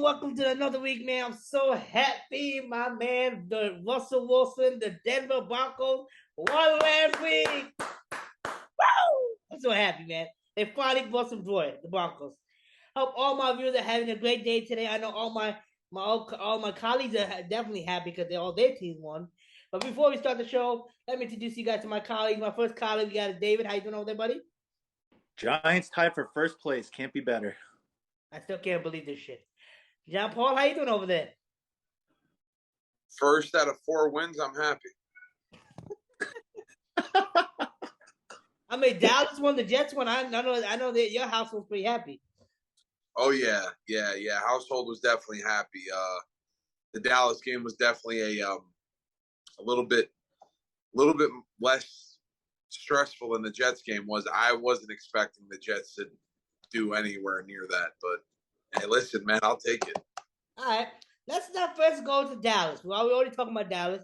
Welcome to another week, man. I'm so happy, my man. The Russell Wilson, the Denver Broncos won last week. Woo! I'm so happy, man. They finally brought some joy, the Broncos. Hope all my viewers are having a great day today. I know all my colleagues are definitely happy because all their teams won. But before we start the show, let me introduce you guys to my colleagues. My first colleague, we got David. How you doing over there, buddy? Giants tied for first place. Can't be better. I still can't believe this shit. John Paul, how you doing over there? First out of 4 wins, I'm happy. I mean, Dallas won, the Jets won. I know that your house was pretty happy. Oh yeah. Household was definitely happy. The Dallas game was definitely a little bit less stressful than the Jets game was. I wasn't expecting the Jets to do anywhere near that, but hey, listen, man, I'll take it. All right, let's not first go to Dallas. Well, we already talking about Dallas.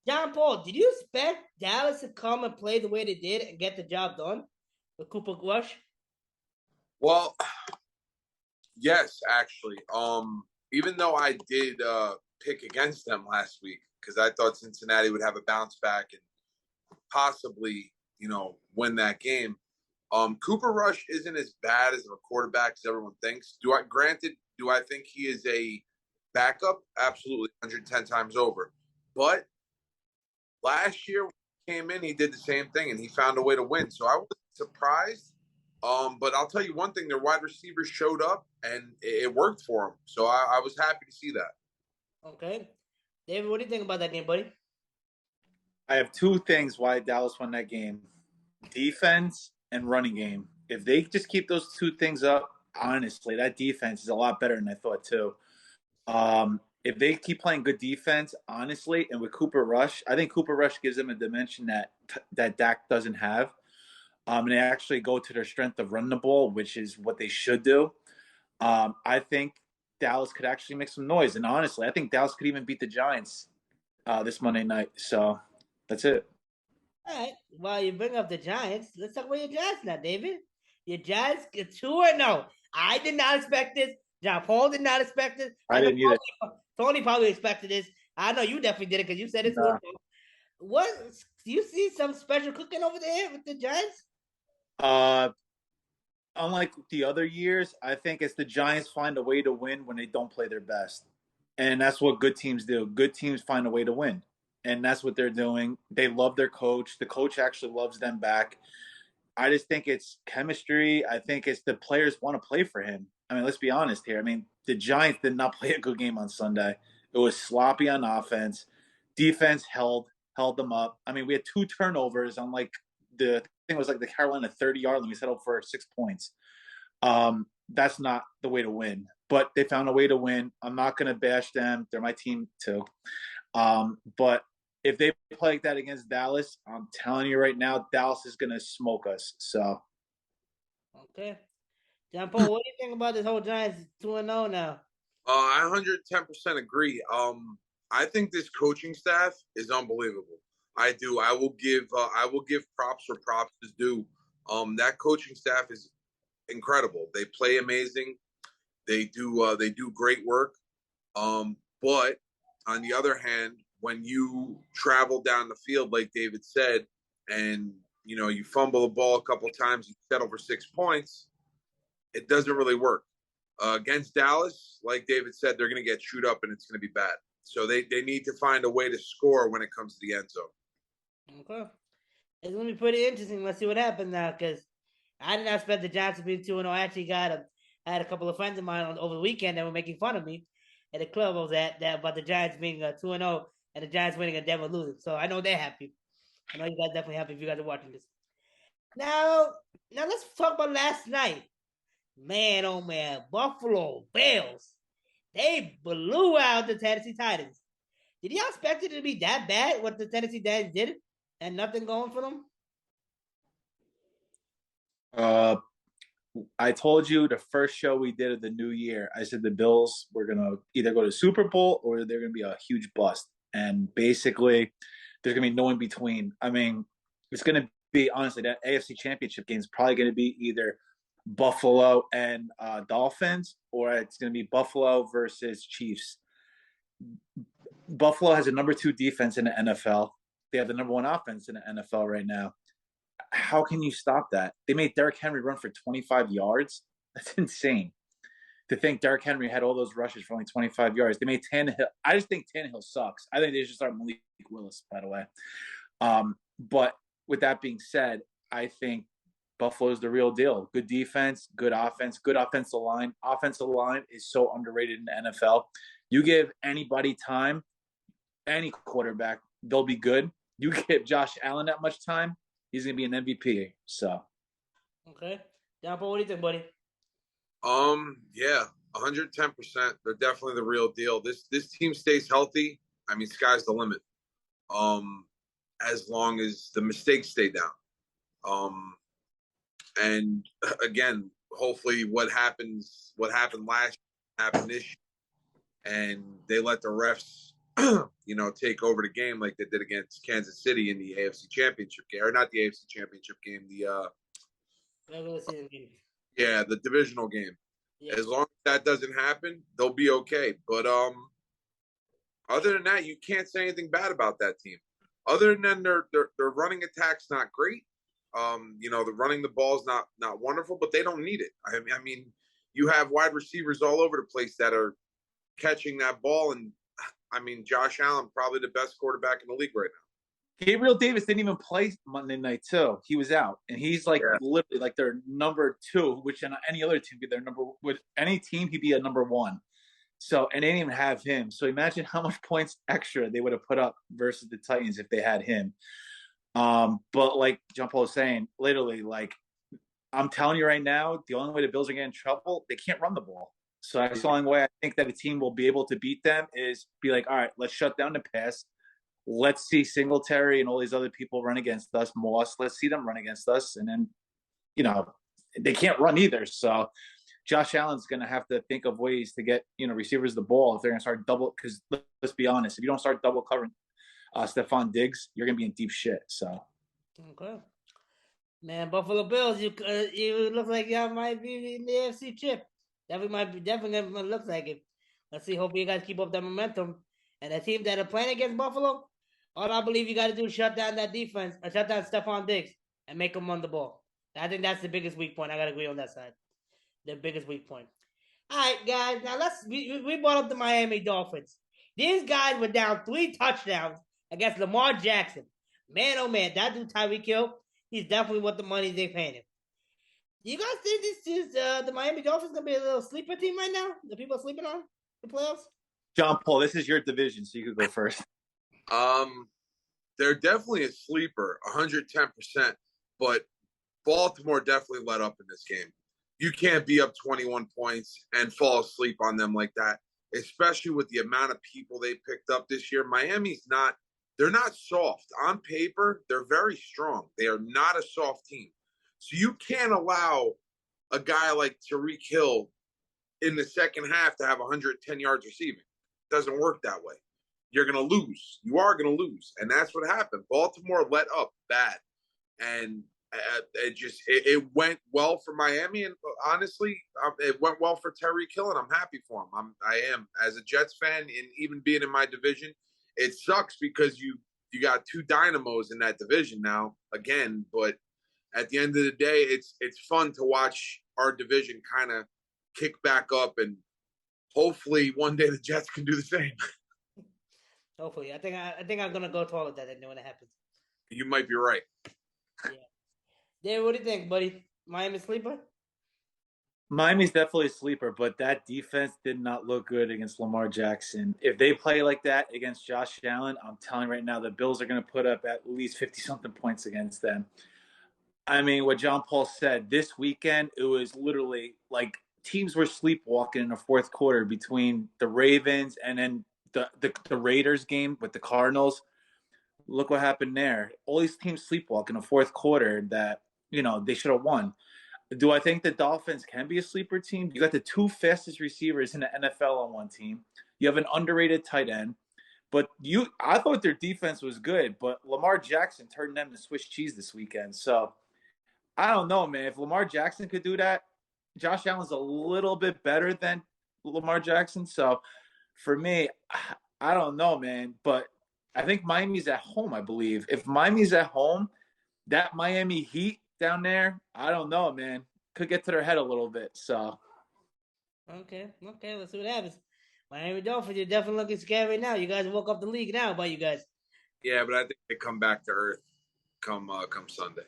John Paul, did you expect Dallas to come and play the way they did and get the job done with Cooper Rush? Well, yes, actually. Even though I did pick against them last week because I thought Cincinnati would have a bounce back and possibly, win that game. Cooper Rush isn't as bad as a quarterback as everyone thinks. Do I think he is a backup? Absolutely, 110 times over. But last year when he came in, he did the same thing and he found a way to win. So I was surprised. But I'll tell you one thing: their wide receivers showed up and it worked for them. So I was happy to see that. Okay, David, what do you think about that game, buddy? I have two things why Dallas won that game: defense and running game. If they just keep those two things up, honestly, that defense is a lot better than I thought too. If they keep playing good defense, honestly, and with Cooper Rush, I think Cooper Rush gives them a dimension that Dak doesn't have. And they actually go to their strength of running the ball, which is what they should do. I think Dallas could actually make some noise, and honestly, I think Dallas could even beat the Giants this Monday night. So that's it. All right, well, you bring up the Giants. Let's talk about your Giants now, David. Your Giants get 2-0. I did not expect this. John Paul did not expect this. I didn't either. Tony probably expected this. I know you definitely did it because you said it's Nah. What do you see some special cooking over there with the Giants? Uh, Unlike the other years, I think it's the Giants find a way to win when they don't play their best. And that's what good teams do. Good teams find a way to win. And that's what they're doing. They love their coach. The coach actually loves them back. I just think it's chemistry. I think it's the players want to play for him. I mean, let's be honest here. I mean, the Giants did not play a good game on Sunday. It was sloppy on offense. Defense held them up. I mean, we had 2 turnovers on I think it was like the Carolina 30-yard line. We settled for 6 points. That's not the way to win. But they found a way to win. I'm not going to bash them. They're my team too. But if they play like that against Dallas, I'm telling you right now, Dallas is going to smoke us. So, Okay. John Paul, what do you think about this whole Giants 2-0 now? I 110% agree. I think this coaching staff is unbelievable. I do. I will give props where props is due. That coaching staff is incredible. They play amazing. They do great work. But on the other hand, when you travel down the field, like David said, and you fumble the ball a couple times, you settle for 6 points, it doesn't really work. Against Dallas, like David said, they're going to get chewed up and it's going to be bad. So they need to find a way to score when it comes to the end zone. Okay. It's going to be pretty interesting. Let's see what happens now because I did not expect the Giants to be 2-0. I actually I had a couple of friends of mine over the weekend that were making fun of me at the club I was at that about the Giants being 2-0 and the Giants winning and Denver losing. So I know they're happy. I know you guys definitely happy if you guys are watching this. Now let's talk about last night. Man, oh man, Buffalo Bills. They blew out the Tennessee Titans. Did y'all expect it to be that bad? What the Tennessee Titans did, and nothing going for them? I told you the first show we did of the new year, I said the Bills were going to either go to Super Bowl or they're going to be a huge bust. And basically, there's going to be no in between. I mean, it's going to be, honestly, that AFC Championship game is probably going to be either Buffalo and Dolphins, or it's going to be Buffalo versus Chiefs. Buffalo has a number 2 defense in the NFL. They have the number 1 offense in the NFL right now. How can you stop that? They made Derrick Henry run for 25 yards. That's insane. To think Derrick Henry had all those rushes for only 25 yards. They made Tannehill. I just think Tannehill sucks. I think they should start Malik Willis, by the way. But with that being said, I think Buffalo's the real deal. Good defense, good offense, good offensive line. Offensive line is so underrated in the NFL. You give anybody time, any quarterback, they'll be good. You give Josh Allen that much time, he's going to be an MVP. So, okay. John Paul, what do you think, buddy? Yeah, 110%. They're definitely the real deal. This team stays healthy. I mean, sky's the limit. As long as the mistakes stay down. And again, hopefully, what happened last year happened this year, and they let the refs, take over the game like they did against Kansas City in the AFC Championship game, or not the AFC Championship game, the regular season game. Yeah, the divisional game. Yeah. As long as that doesn't happen, they'll be okay. But other than that, you can't say anything bad about that team. Other than their running attack's not great. The running the ball's not wonderful, but they don't need it. I mean, you have wide receivers all over the place that are catching that ball, and I mean, Josh Allen, probably the best quarterback in the league right now. Gabriel Davis didn't even play Monday night too. He was out, and he's literally like their number 2, which in any other team be their number. With any team, he'd be a number 1. So, and they didn't even have him. So imagine how much points extra they would have put up versus the Titans if they had him. But like John Paul was saying, literally, like I'm telling you right now, the only way the Bills are getting in trouble, they can't run the ball. So that's the only way I think that a team will be able to beat them is be like, all right, let's shut down the pass. Let's see Singletary and all these other people run against us. Moss, let's see them run against us. And then, they can't run either. So Josh Allen's going to have to think of ways to get, receivers the ball if they're going to start double. Because let's be honest, if you don't start double covering Stephon Diggs, you're going to be in deep shit. So, okay. Man, Buffalo Bills, you look like y'all might be in the AFC chip. Definitely going to look like it. Let's see. Hope you guys keep up that momentum. And the team that are playing against Buffalo, all I believe you got to do is shut down that defense, or shut down Stephon Diggs, and make them run the ball. I think that's the biggest weak point. I got to agree on that side. The biggest weak point. All right, guys. Now we brought up the Miami Dolphins. These guys were down 3 touchdowns against Lamar Jackson. Man, oh man, that dude Tyreek Hill, he's definitely worth the money they paying him. You guys think this is the Miami Dolphins gonna be a little sleeper team right now? The people sleeping on the playoffs? John Paul, this is your division, so you could go first. They're definitely a sleeper, 110%. But Baltimore definitely let up in this game. You can't be up 21 points and fall asleep on them like that, especially with the amount of people they picked up this year. They're not soft. On paper, they're very strong. They are not a soft team. So you can't allow a guy like Tyreek Hill in the second half to have 110 yards receiving. It doesn't work that way. You're going to lose. You are going to lose. And that's what happened. Baltimore let up bad. And it went well for Miami. And honestly, it went well for Tyreek Hill, and I'm happy for him. I am. As a Jets fan, and even being in my division, it sucks because you got 2 dynamos in that division now again. But at the end of the day, it's fun to watch our division kind of kick back up, and hopefully one day the Jets can do the same. Hopefully, I think I'm gonna go to all of that when it happens. You might be right. Yeah. Dave, what do you think, buddy? Miami sleeper? Miami's definitely a sleeper, but that defense did not look good against Lamar Jackson. If they play like that against Josh Allen, I'm telling you right now, the Bills are going to put up at least 50-something points against them. I mean, what John Paul said, this weekend, it was literally like teams were sleepwalking in the fourth quarter between the Ravens and then the Raiders game with the Cardinals. Look what happened there. All these teams sleepwalk in the fourth quarter that, they should have won. Do I think the Dolphins can be a sleeper team? You got the 2 fastest receivers in the NFL on one team. You have an underrated tight end. But I thought their defense was good, but Lamar Jackson turned them to Swiss cheese this weekend. So I don't know, man. If Lamar Jackson could do that, Josh Allen's a little bit better than Lamar Jackson. So for me, I don't know, man. But I think Miami's at home, I believe. If Miami's at home, that Miami Heat down there, I don't know, man. Could get to their head a little bit. So Okay, let's see what happens. Miami Dolphins, you're definitely looking scary right now. You guys woke up the league now. How about you guys? Yeah, but I think they come back to earth come Sunday.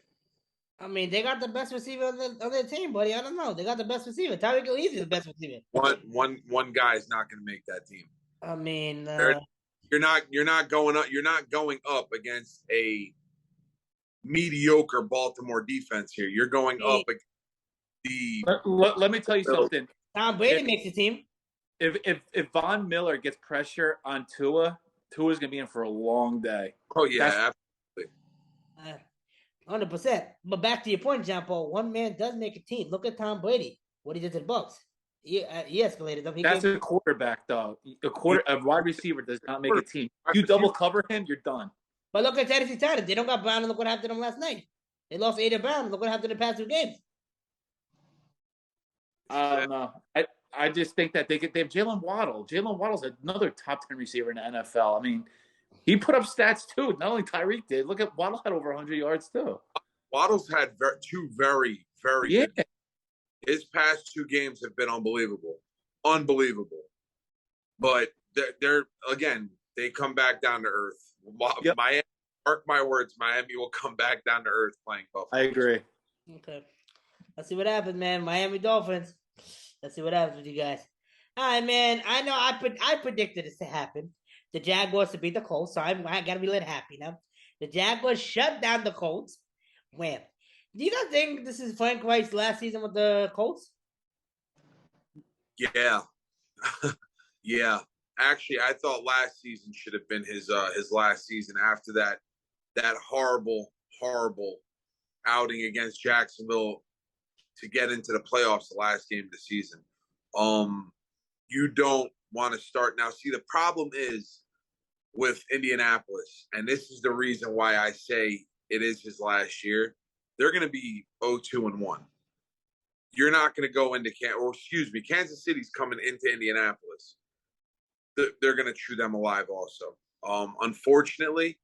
I mean, they got the best receiver on their team, buddy. I don't know. They got the best receiver. Tyreek Hill is the best receiver. One guy's not going to make that team. I mean, you're not going up. You're not going up against a mediocre Baltimore defense here. You're going up against the. let me tell you something. Tom Brady makes the team. If Von Miller gets pressure on Tua's going to be in for a long day. Oh yeah, absolutely. 100%. But back to your point, John Paul. One man does make a team. Look at Tom Brady. What he did to the Bucs. He escalated them. That's a quarterback, though. A wide receiver does not make a team. You double cover him, you're done. But look at Tennessee Titans. They don't got Brown, and look what happened to them last night. They lost A.J. Brown. And look what happened in the past 2 games. I don't know. I just think that they have Jalen Waddle. Jalen Waddle's another top 10 receiver in the NFL. I mean, he put up stats too. Not only Tyreek did. Look at Waddle had over 100 yards too. Waddle's had 2 very, very good. His past 2 games have been unbelievable. But they're again, they come back down to earth. Yep. Miami, mark my words, Miami will come back down to earth playing Buffalo. I agree. Okay. Let's see what happens, man. Miami Dolphins. Let's see what happens with you guys. All right, man. I know I predicted this to happen. The Jaguars to beat the Colts, so I got to be lit happy now. The Jaguars shut down the Colts. Wham. Do you guys think this is Frank Reich's last season with the Colts? Yeah. Yeah. Actually, I thought last season should have been his last season after that horrible outing against Jacksonville to get into the playoffs the last game of the season. You don't want to start now. See, the problem is with Indianapolis, and this is the reason why I say it is his last year. They're going to be 0-2-1. You're not going to go into Kansas City's coming into Indianapolis. They're going to chew them alive also. Unfortunately,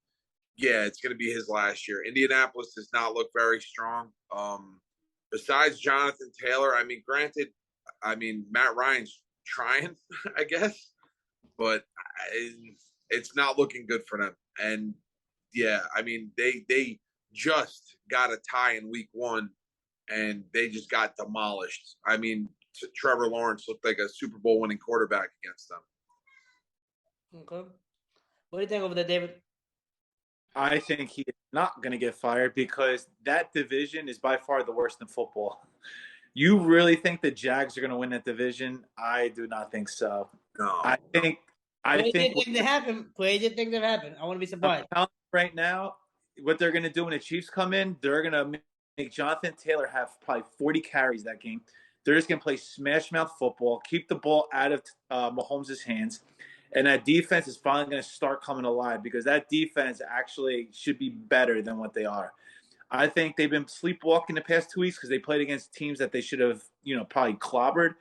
yeah, it's going to be his last year. Indianapolis does not look very strong. Besides Jonathan Taylor, granted, Matt Ryan's trying, I guess, but it's not looking good for them. And yeah, they just got a tie in week 1 and they just got demolished. Trevor Lawrence looked like a Super Bowl winning quarterback against them. Okay. What do you think over there, David? I think he is not going to get fired because that division is by far the worst in football. You really think the Jags are going to win that division? I do not think so. No. I think things have happened. Crazy things have happened. I want to be surprised. Right now, what they're going to do when the Chiefs come in, they're going to make Jonathan Taylor have probably 40 carries that game. They're just going to play smash mouth football, keep the ball out of Mahomes' hands. And that defense is finally going to start coming alive because that defense actually should be better than what they are. I think they've been sleepwalking the past 2 weeks because they played against teams that they should have, probably clobbered.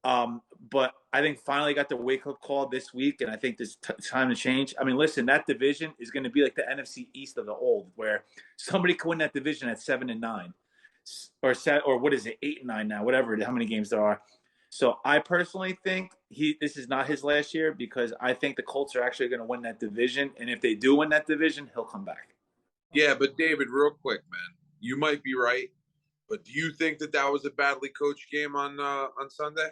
But I think finally got the wake-up call this week, and I think it's time to change. Listen, that division is going to be like the NFC East of the old, where somebody can win that division at 7-9, or what is it, 8-9 now, whatever, how many games there are. So I personally think this is not his last year because I think the Colts are actually going to win that division, and if they do win that division, he'll come back. Yeah, but David, real quick, man, you might be right, but do you think that was a badly coached game on Sunday?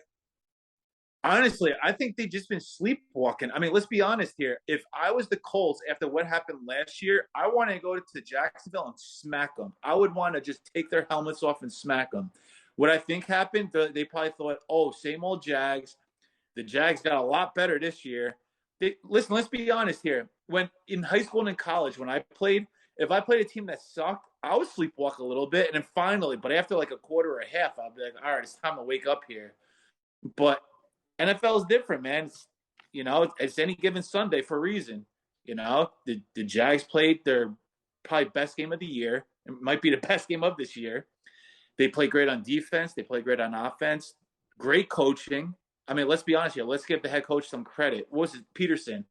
Honestly, I think they've just been sleepwalking. Let's be honest here. If I was the Colts after what happened last year, I want to go to Jacksonville and smack them. I would want to just take their helmets off and smack them. What I think happened, they probably thought, oh, same old Jags. The Jags got a lot better this year. Listen, let's be honest here. When in high school and in college, when I played, if I played a team that sucked, I would sleepwalk a little bit. And then finally, but after like a quarter or a half, I'll be like, all right, it's time to wake up here. But NFL is different, man. It's any given Sunday for a reason. The Jags played their probably best game of the year. It might be the best game of this year. They play great on defense. They play great on offense. Great coaching. I mean, let's be honest here. Let's give the head coach some credit. What was it, Peterson?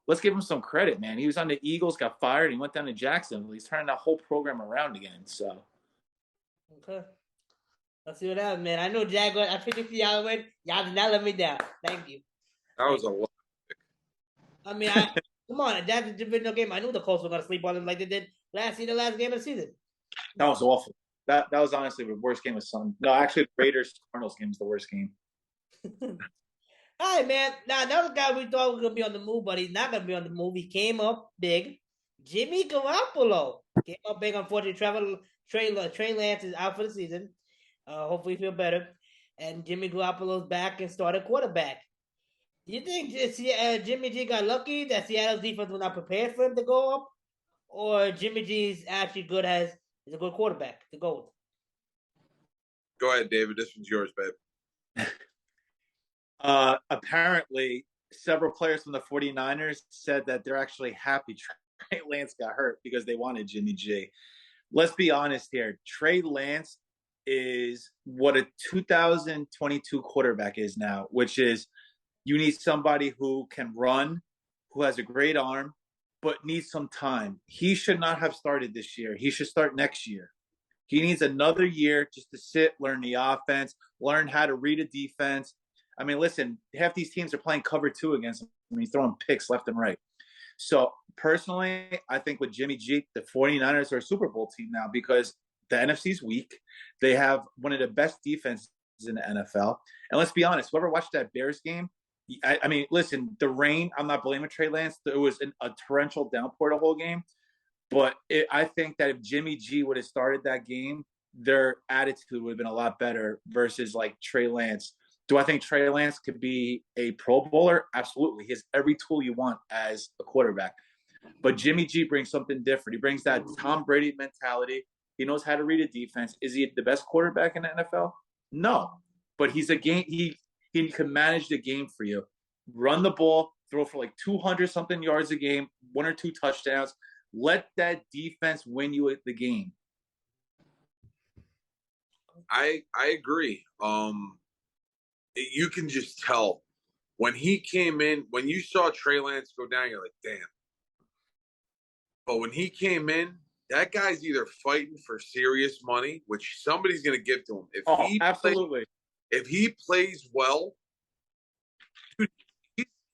Let's give him some credit, man. He was on the Eagles, got fired, he went down to Jacksonville. He's turning that whole program around again. So, Okay. Let's see what happens, man. I know Jaguars. I picked for y'all win. Y'all did not let me down. Thank you. That was a lot. I mean, come on. That's a divisional game. I knew the Colts were going to sleep on them like they did last year, the last game of the season. that was awful. That was honestly the worst game of Sunday. No, actually, the Raiders-Cardinals game was the worst game. All right, man. Now, another guy we thought was going to be on the move, but he's not going to be on the move. He came up big. Jimmy Garoppolo came up big. Unfortunately, Trey Lance is out for the season. Hopefully, he feel better. And Jimmy Garoppolo's back and started quarterback. Do you think Jimmy G got lucky that Seattle's defense was not prepared for him to go up? Or Jimmy G's actually is a good quarterback to go with? Go ahead, David. This one's yours, babe. Apparently, several players from the 49ers said that they're actually happy Trey Lance got hurt because they wanted Jimmy G. Let's be honest here. Trey Lance is what a 2022 quarterback is now, which is you need somebody who can run, who has a great arm, but needs some time. He should not have started this year. He should start next year. He needs another year just to sit, learn the offense, learn how to read a defense. I mean, listen, half these teams are playing cover 2 against him. I mean, he's throwing picks left and right. So, personally, I think with Jimmy G, the 49ers are a Super Bowl team now because the NFC's weak. They have one of the best defenses in the NFL. And let's be honest, whoever watched that Bears game, I mean, listen, the rain, I'm not blaming Trey Lance. It was a torrential downpour the whole game. But I think that if Jimmy G would have started that game, their attitude would have been a lot better versus like Trey Lance. Do I think Trey Lance could be a Pro Bowler? Absolutely. He has every tool you want as a quarterback. But Jimmy G brings something different. He brings that Tom Brady mentality. He knows how to read a defense. Is he the best quarterback in the NFL? No. But he's a game. He can manage the game for you. Run the ball, throw for like 200-something yards a game, 1 or 2 touchdowns. Let that defense win you the game. I agree. You can just tell when he came in, when you saw Trey Lance go down, you're like, damn. But when he came in, that guy's either fighting for serious money, which somebody's going to give to him. Absolutely. If he plays well, dude,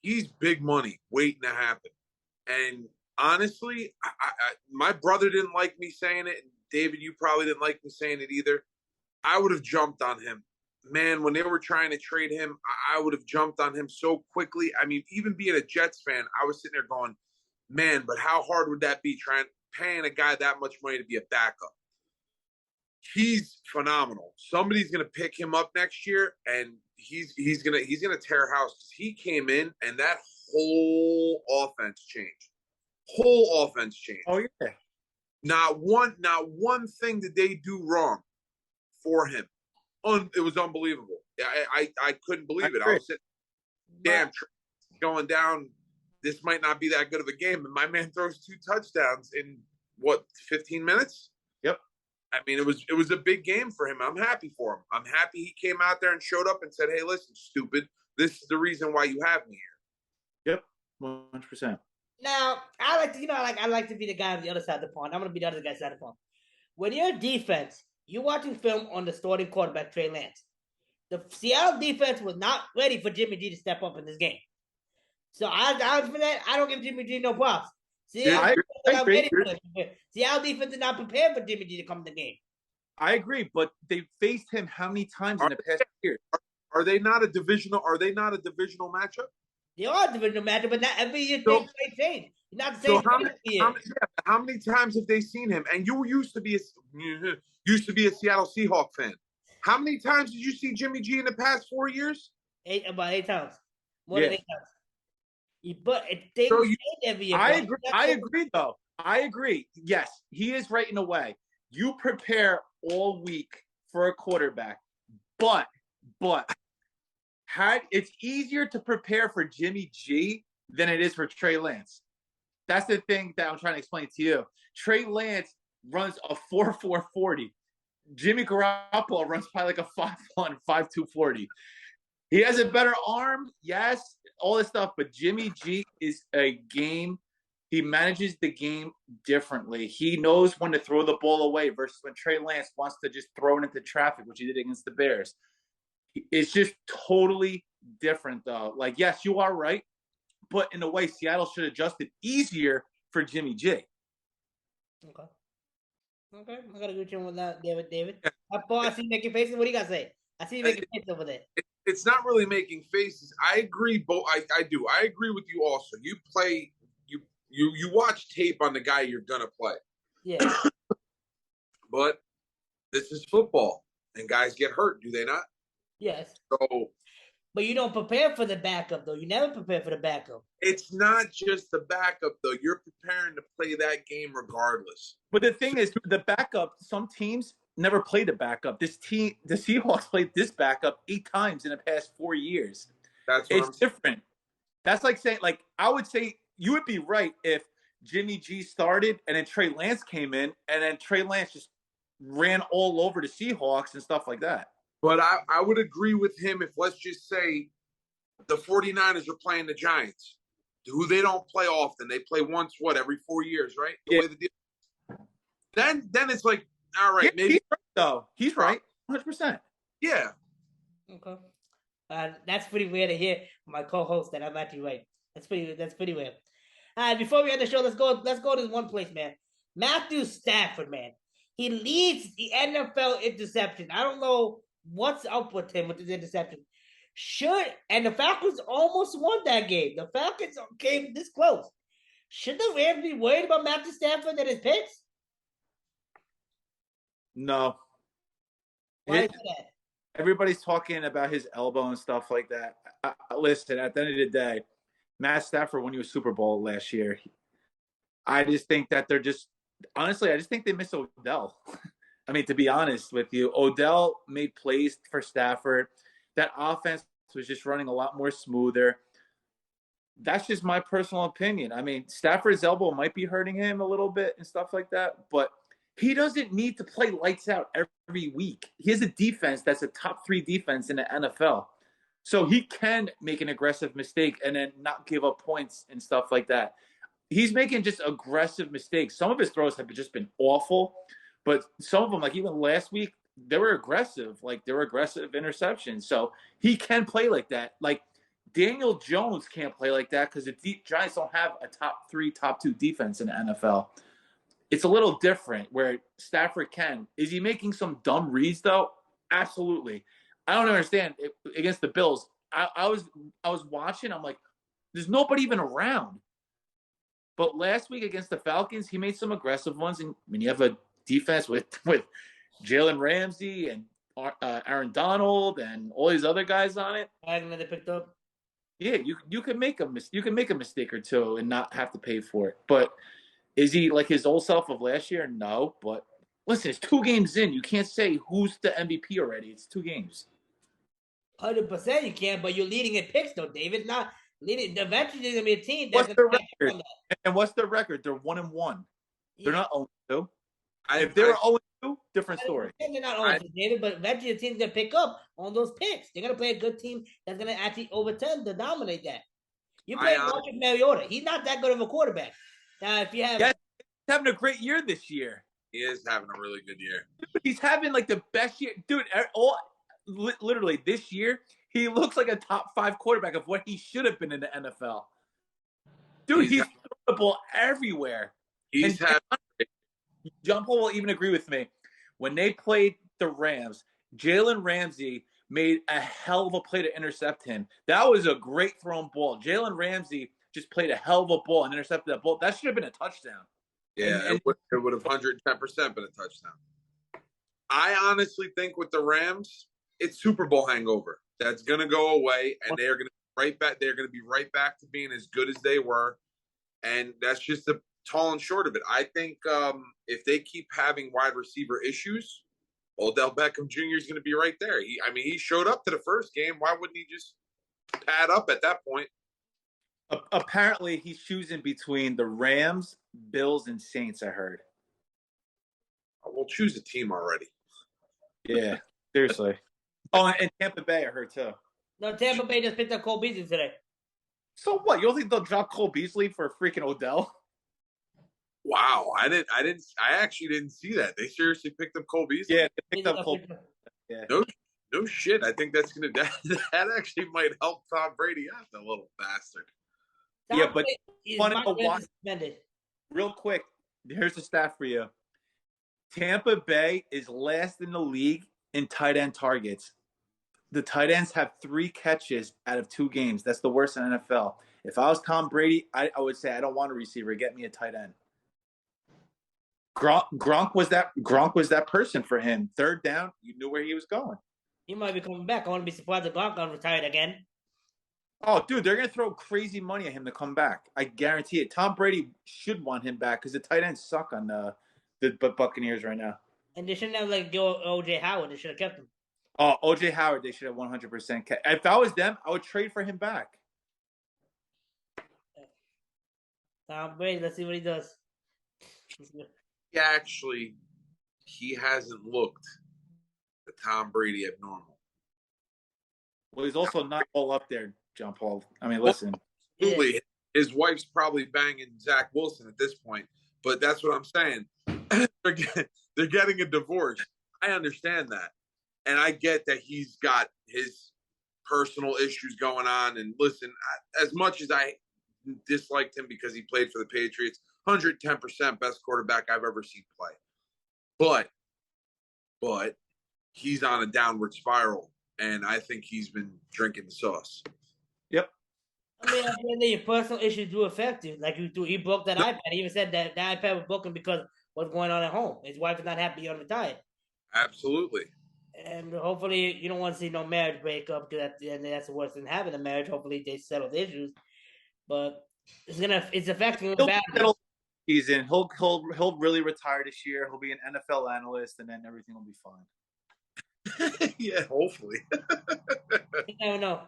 he's big money waiting to happen. And honestly, my brother didn't like me saying it. And David, you probably didn't like me saying it either. I would have jumped on him. Man, when they were trying to trade him, I would have jumped on him so quickly. I mean, even being a Jets fan, I was sitting there going, man, but how hard would that be paying a guy that much money to be a backup? He's phenomenal. Somebody's gonna pick him up next year, and he's gonna tear house. He came in, and that whole offense changed. Oh yeah. Not one thing did they do wrong for him. It was unbelievable. I couldn't believe it. I was sitting, damn, going down. This might not be that good of a game, and my man throws 2 touchdowns in 15 minutes. Yep. I mean, it was a big game for him. I'm happy for him. I'm happy he came out there and showed up and said, "Hey, listen, stupid. This is the reason why you have me here." Yep, 100%. Now, I like to be the guy on the other side of the pond. I'm going to be the other guy's side of the pond. When you're defense, you're watching film on the starting quarterback, Trey Lance. The Seattle defense was not ready for Jimmy G to step up in this game. So I don't give Jimmy G no props. Seattle defense is not prepared for Jimmy G to come to the game. I agree, but they faced him how many times in the past year? Are they not a divisional matchup? They are a divisional matchup, but not every year things change. Not the same. How many times have they seen him? And you used to be a Seattle Seahawks fan. How many times did you see Jimmy G in the past 4 years? About 8 times. More than 8 times. But things change every year. I agree, though. I agree. Yes, he is right in a way. You prepare all week for a quarterback, but it's easier to prepare for Jimmy G than it is for Trey Lance. That's the thing that I'm trying to explain to you. Trey Lance runs a 4.4 40. Jimmy Garoppolo runs probably like a 5'1", 5'2", 40. He has a better arm, yes, all this stuff, but Jimmy G is a game. He manages the game differently. He knows when to throw the ball away versus when Trey Lance wants to just throw it into traffic, which he did against the Bears. It's just totally different, though. Like, yes, you are right, but in a way, Seattle should adjust it easier for Jimmy G. Okay. Okay. I gotta agree with you with that, David. Yeah. Paul, I see you making faces. What do you gotta say? I see you making faces over there. It's not really making faces. I agree. I do. I agree with you. Also, you play. You watch tape on the guy you're gonna play. Yeah. But this is football, and guys get hurt, do they not? Yes. So, but you don't prepare for the backup, though. You never prepare for the backup. It's not just the backup, though. You're preparing to play that game regardless. But the thing is, the backup, some teams never played a backup. The Seahawks played this backup 8 times in the past 4 years. It's different. That's like saying, like, I would say you would be right if Jimmy G started and then Trey Lance came in and then Trey Lance just ran all over the Seahawks and stuff like that. But I would agree with him if, let's just say, the 49ers are playing the Giants, who they don't play often. They play once, every 4 years, right? The way the deal. Then it's like, all right, maybe. He's right, though. He's right, 100%. Yeah. Okay. That's pretty weird to hear from my co-host that I'm actually right. That's pretty weird. Before we end the show, let's go to this one place, man. Matthew Stafford, man. He leads the NFL interception. I don't know what's up with him with his interception. And the Falcons almost won that game. The Falcons came this close. Should the Rams be worried about Matthew Stafford and his picks? No. Why is that? Everybody's talking about his elbow and stuff like that. Listen, at the end of the day, Matt Stafford won you a Super Bowl last year. I just think that I just think they miss Odell. I mean, to be honest with you, Odell made plays for Stafford. That offense was just running a lot more smoother. That's just my personal opinion. I mean, Stafford's elbow might be hurting him a little bit and stuff like that, but he doesn't need to play lights out every week. He has a defense that's a top 3 defense in the NFL. So he can make an aggressive mistake and then not give up points and stuff like that. He's making just aggressive mistakes. Some of his throws have just been awful, but some of them, like even last week, they were aggressive. Like, they were aggressive interceptions. So he can play like that. Like, Daniel Jones can't play like that because the Giants don't have a top 3, top 2 defense in the NFL. It's a little different where Stafford can. Is he making some dumb reads, though? Absolutely. I don't understand. Against the Bills, I was watching. I'm like, there's nobody even around. But last week against the Falcons, he made some aggressive ones. And when you have a defense with Jalen Ramsey and Aaron Donald and all these other guys on it, Wagner they picked up. Yeah, you can make a mistake or two and not have to pay for it. But is he like his old self of last year? No. But listen, it's 2 games in. You can't say who's the MVP already. It's 2 games. 100% you can, but you're leading in picks, though, David. Not leading. Eventually, there's gonna be a team that's what's the record? And what's the record? They're 1-1. Yeah. They're not 0-2. If they were 0-2, different story. They're not 0-2, David, but eventually the team's gonna pick up on those picks. They're gonna play a good team that's gonna actually overtend to dominate that. You play Marcus Mariota. He's not that good of a quarterback. Now, if you have, he's having a great year this year. He is having a really good year. He's having like the best year, dude. Literally this year, he looks like a top 5 quarterback of what he should have been in the NFL. Dude, he's throwing the ball everywhere. John Paul will even agree with me. When they played the Rams, Jalen Ramsey made a hell of a play to intercept him. That was a great thrown ball. Jalen Ramsey just played a hell of a ball and intercepted that ball. That should have been a touchdown. Yeah, it would have 110% been a touchdown. I honestly think with the Rams, it's Super Bowl hangover. That's going to go away, and they're going to right back. They're going to be right back to being as good as they were, and that's just the tall and short of it. I think if they keep having wide receiver issues, Odell Beckham Jr. is going to be right there. He showed up to the first game. Why wouldn't he just pad up at that point? Apparently, he's choosing between the Rams, Bills, and Saints, I heard. We'll choose a team already. Yeah, seriously. Oh, and Tampa Bay, I heard too. No, Tampa Bay just picked up Cole Beasley today. So what? You don't think they'll drop Cole Beasley for freaking Odell? Wow, I actually didn't see that. They seriously picked up Cole Beasley. Yeah, they picked up Cole. Yeah. No shit. I think that's gonna that actually might help Tom Brady out, the little bastard. Yeah, but real quick, here's the stat for you. Tampa Bay is last in the league in tight end targets. The tight ends have 3 catches out of 2 games. That's the worst in NFL. If I was Tom Brady, I would say I don't want a receiver. Get me a tight end. Gronk was that person for him. Third down, you knew where he was going. He might be coming back. I wouldn't be surprised if Gronk got retired again. Oh, dude, they're going to throw crazy money at him to come back. I guarantee it. Tom Brady should want him back because the tight ends suck on the Buccaneers right now. And they shouldn't have go O.J. Howard. They should have kept him. Oh, O.J. Howard, they should have 100% kept. If I was them, I would trade for him back. Tom Brady, let's see what he does. He hasn't looked at Tom Brady abnormal. Well, he's also not all up there, John Paul. I mean, listen. Absolutely. His wife's probably banging Zach Wilson at this point, but that's what I'm saying. They're getting a divorce. I understand that. And I get that he's got his personal issues going on. And listen, as much as I disliked him because he played for the Patriots, 110% best quarterback I've ever seen play. But he's on a downward spiral, and I think he's been drinking the sauce. Yep. I mean, at the end of your personal issues do affect you. Like he broke that iPad. He even said that the iPad was broken because of what's going on at home. His wife is not happy on retired. Absolutely. And hopefully you don't want to see no marriage breakup because at the end that's the worst than having a marriage. Hopefully they settle the issues. But it's affecting him badly. He'll really retire this year. He'll be an NFL analyst, and then everything will be fine. Yeah, hopefully. You never know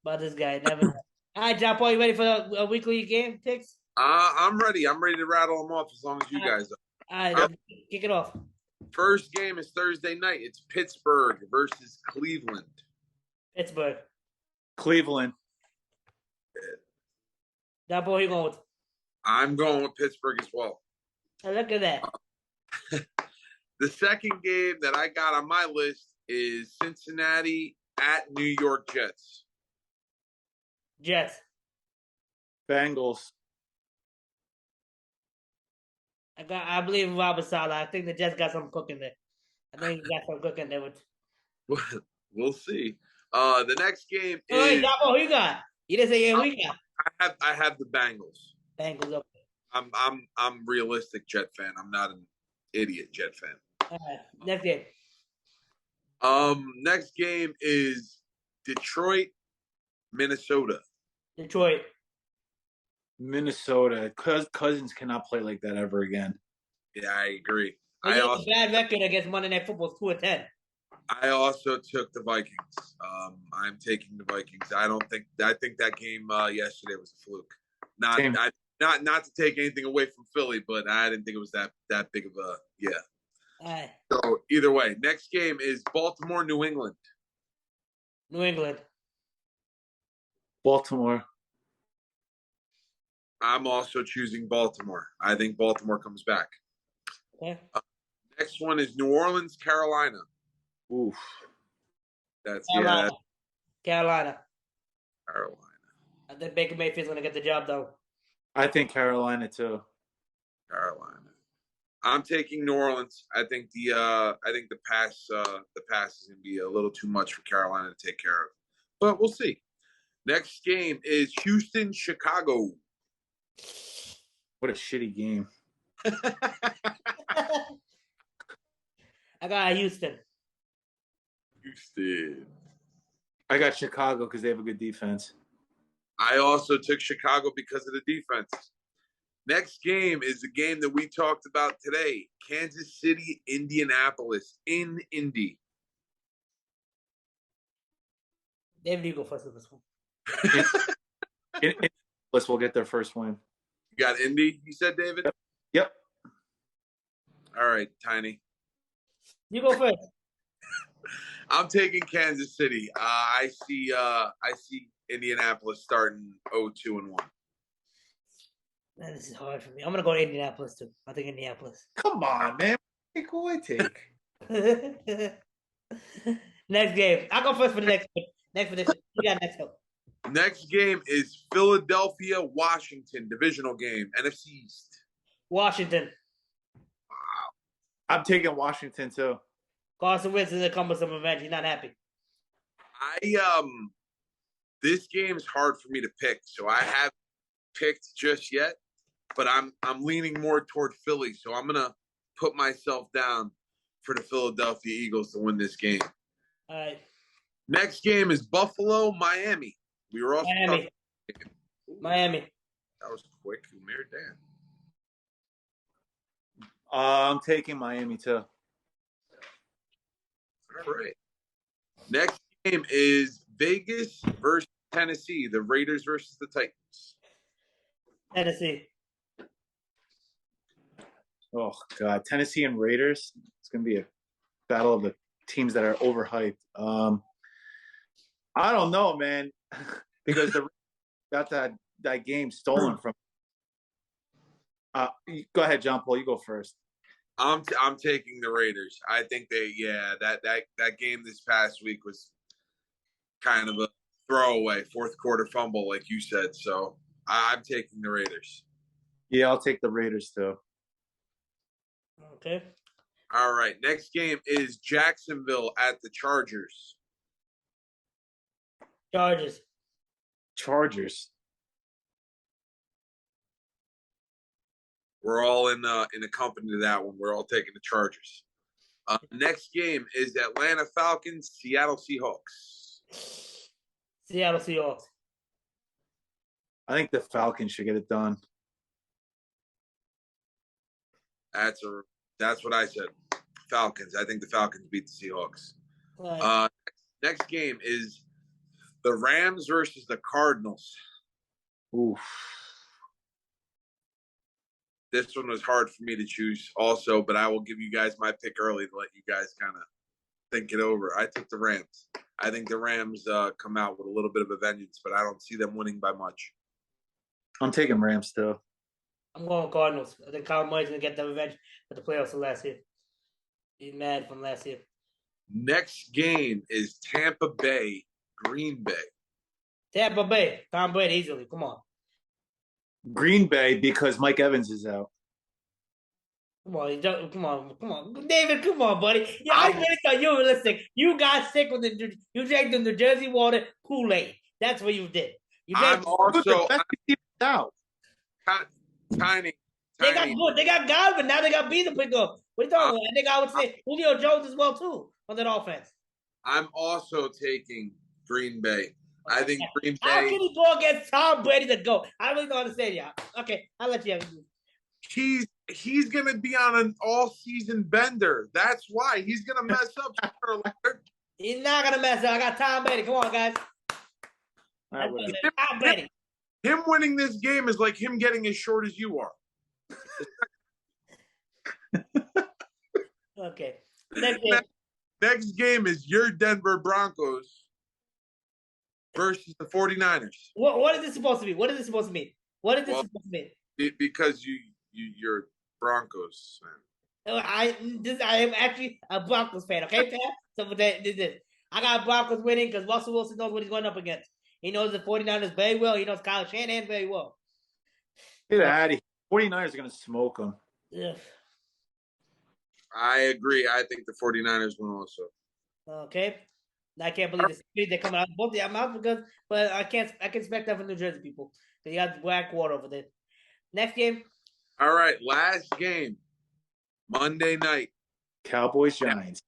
about this guy. Never know. All right, John Paul, you ready for a weekly game picks? I'm ready. I'm ready to rattle them off as long as you guys are. All right, kick it off. First game is Thursday night. It's Pittsburgh versus Cleveland. Pittsburgh. Cleveland. John Paul, who you going with? I'm going with Pittsburgh as well. Oh, look at that. The second game that I got on my list is Cincinnati at New York Jets. Jets. Bengals. I believe in Robert Saleh. I think the Jets got some cooking there. I think he got some cooking there. We'll see. The next game is. Wait, who you got? You didn't say who you got. I have the Bengals. Bengals up. I'm realistic Jet fan. I'm not an idiot Jet fan. All right, next game. Next game is Detroit, Minnesota. Detroit. Minnesota. Cousins cannot play like that ever again. Yeah, I agree. He has a bad record against Monday Night Football, 2-10. I also took the Vikings. I'm taking the Vikings. I think that game yesterday was a fluke. Not to take anything away from Philly, but I didn't think it was that big of a yeah. All right. So either way, next game is Baltimore, New England. New England. Baltimore. I'm also choosing Baltimore. I think Baltimore comes back. Okay. Next one is New Orleans, Carolina. Oof. That's Carolina. Carolina. I think Baker Mayfield's going to get the job done. I think Carolina too. Carolina. I'm taking New Orleans. I think the pass is going to be a little too much for Carolina to take care of, but we'll see. Next game is Houston, Chicago. What a shitty game. I got Houston. I got Chicago because they have a good defense. I also took Chicago because of the defense. Next game is the game that we talked about today. Kansas City, Indianapolis in Indy. David, you go first with this one. Indianapolis will get their first win. You got Indy, you said, David? Yep. All right, Tiny. You go first. I'm taking Kansas City. I see Indianapolis starting 0-2-1. Man, this is hard for me. I'm gonna go to Indianapolis too. I think Indianapolis. Come on, man. Take who I take. Next game. I'll go first for the next one. Next for this. You got next go. Next game is Philadelphia, Washington, divisional game, NFC East. Washington. I'm taking Washington too. Carson Wentz is a cumbersome revenge. He's not happy. This game's hard for me to pick, so I haven't picked just yet, but I'm leaning more toward Philly, so I'm gonna put myself down for the Philadelphia Eagles to win this game. All right. Next game is Buffalo, Miami. We were also Miami. That was quick. You married Dan. I'm taking Miami too. All right. Next game is Vegas versus Tennessee. The Raiders versus the Titans. Tennessee. Oh God, Tennessee and Raiders. It's gonna be a battle of the teams that are overhyped. I don't know, man, because the got that game stolen from. Go ahead, John Paul. You go first. I'm taking the Raiders. I think that game this past week was kind of a throwaway fourth quarter fumble, like you said. So I'm taking the Raiders. Yeah, I'll take the Raiders too. Okay. All right. Next game is Jacksonville at the Chargers. Chargers. We're all in a company to that one. We're all taking the Chargers. Next game is Atlanta Falcons, Seattle Seahawks. Seattle Seahawks. I think the Falcons should get it done. That's what I said. Falcons. I think the Falcons beat the Seahawks. Right. Next game is the Rams versus the Cardinals. Oof. This one was hard for me to choose also, but I will give you guys my pick early to let you guys kind of think it over. I took the Rams. I think the Rams come out with a little bit of a vengeance, but I don't see them winning by much. I'm taking Rams too. I'm going Cardinals. I think Kyler Murray's going to get the revenge for the playoffs from last year. He's mad from last year. Next game is Tampa Bay, Green Bay. Tampa Bay. Tom Brady easily. Come on. Green Bay because Mike Evans is out. Come on, David. Come on, buddy. Yeah, I really thought you were realistic. You got sick with you drank the New Jersey water Kool-Aid. That's what you did. I'm also out. Tiny. They got good. They got Godwin. Now they got B to pick up. What are you talking about? And they got, I would say, Julio Jones as well too on that offense. I'm also taking Green Bay. I think Green Bay. How can he go against Tom Brady to go? I really don't understand, y'all. Okay, I'll let you have it. He's going to be on an all-season bender. That's why. He's going to mess up sooner or later. He's not going to mess up. I got Tom Brady. Come on, guys. Tom Brady. Him winning this game is like him getting as short as you are. Okay. Next game is your Denver Broncos versus the 49ers. What is this supposed to be? What is this supposed to mean? What is this supposed to mean? Because you're Broncos fan. I am actually a Broncos fan, okay, Pat? So this. I got Broncos winning because Russell Wilson knows what he's going up against. He knows the 49ers very well. He knows Kyle Shanahan very well. Get out of here. 49ers are going to smoke them. Yeah. I agree. I think the 49ers win also. Okay. I can't believe this. They're coming out both their mouths but I can expect that from New Jersey people. They got black water over there. Next game. All right. Last game. Monday night. Cowboys, Giants.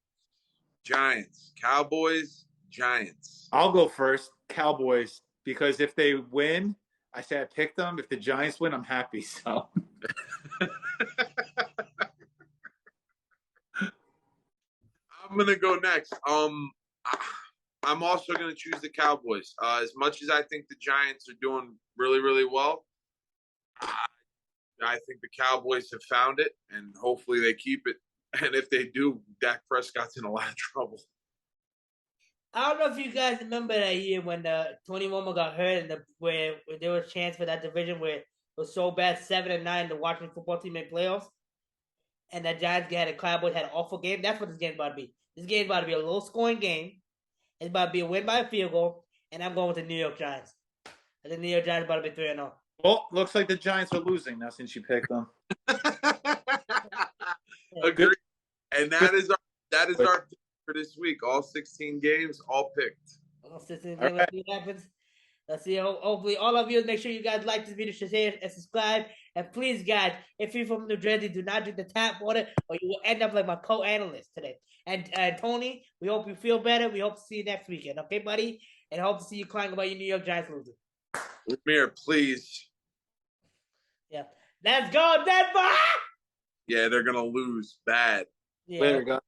Cowboys, Giants. I'll go first. Cowboys, because if they win, I say I picked them. If the Giants win, I'm happy. So I'm gonna go next. I'm also gonna choose the Cowboys. As much as I think the Giants are doing really, really well, I think the Cowboys have found it, and hopefully they keep it. And if they do, Dak Prescott's in a lot of trouble. I don't know if you guys remember that year when Tony Romo got hurt and where there was a chance for that division where it was so bad 7-9 the Washington football team made playoffs, and the Giants had a Cowboys had an awful game. That's what this game's about to be. This game's about to be a low scoring game. It's about to be a win by a field goal, and I'm going with the New York Giants. I think the New York Giants about to be 3-0. Well, looks like the Giants are losing now since you picked them. Agree. And that is our pick for this week. All 16 games, all picked. All 16 games. Let's see what happens. Let's see. Hopefully, all of you make sure you guys like this video, share, and subscribe. And please, guys, if you're from New Jersey, do not drink the tap water, or you will end up like my co-analyst today. And Tony, we hope you feel better. We hope to see you next weekend, okay, buddy? And hope to see you crying about your New York Giants losing. Ramir, please. Yeah. Let's go, Denver! Yeah, they're gonna lose bad. Yeah. Later, guys.